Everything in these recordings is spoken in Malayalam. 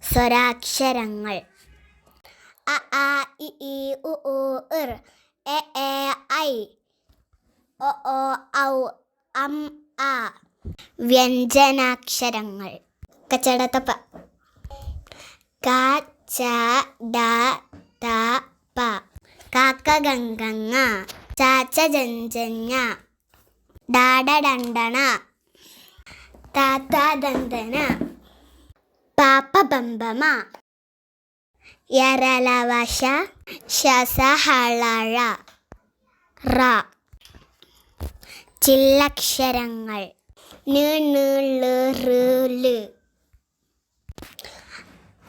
സ്വരാക്ഷരങ്ങൾ അ ആ ഇ ഈ ഉ ഊ ഇർ എ ഏ ഐ ഒ ഓ ഔ അം ആ. വ്യഞ്ജനാക്ഷരങ്ങൾ കച്ചടത്തപ്പ ക ച ഡ ത പ. കാക്ക ഗംഗങ്ങ ചാച്ച ജഞ്ചഞ്ഞ ഡാഡ ഡണ്ടണ താത്ത ദന്തന പാപ്പ ബമ്പമ യരലവശ ശസ ഹളഴ റ. ചില്ലക്ഷരങ്ങൾ ന് ന് ള് റ് ല്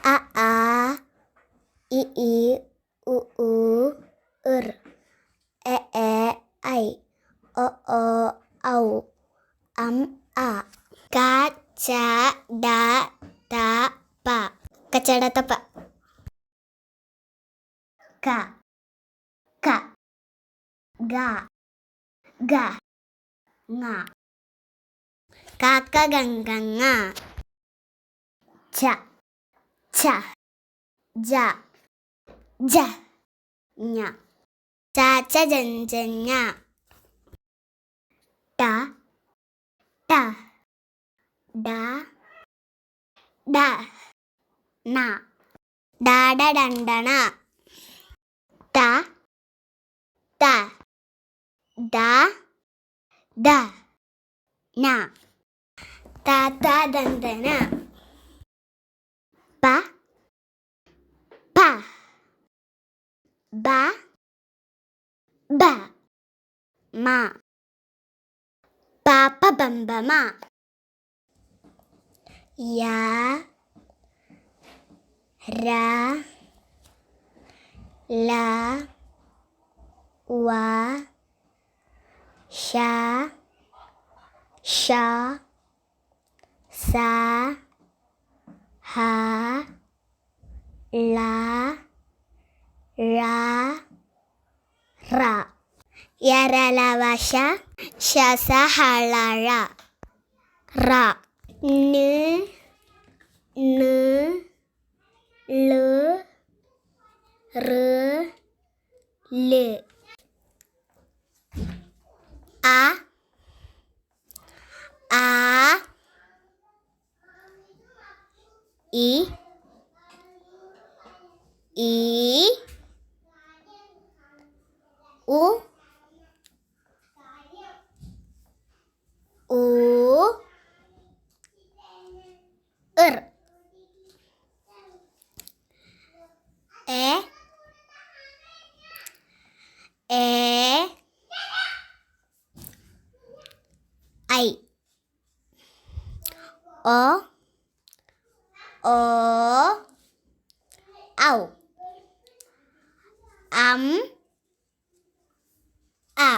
അ ആ ഇ ഈ ഉ ഊ ഇർ എ ഏ ഐ ഒ ഓ ഔ അം ആ. ക ച ഡ ത പ. കച്ചടത്തപ്പ ക ക ഗ ഗ ങ. കാക്ക ഗംഗങ്ങ ച ഛ ജ ജ ഞ. ചാച്ച ജഞ്ചഞ്ഞ ട ട ഡ ഡ ണ. ഡാഡ ഡണ്ടണ ത ത ദ ദ ന. താത്ത ദന്തന പ പ ബ ബ മ. പാപ്പ ബമ്പമ യ ര ല വ ശ ഷ സ ഹ ള ഴ റ. യരലവശ ശസ ഹളഴ റ. ന് ന് ള് റ് ല് അ ആ ഇ ഈ ഉ ഊ ഇർ എ ഏ ഐ ഒ ഓ ഔ അം ആ.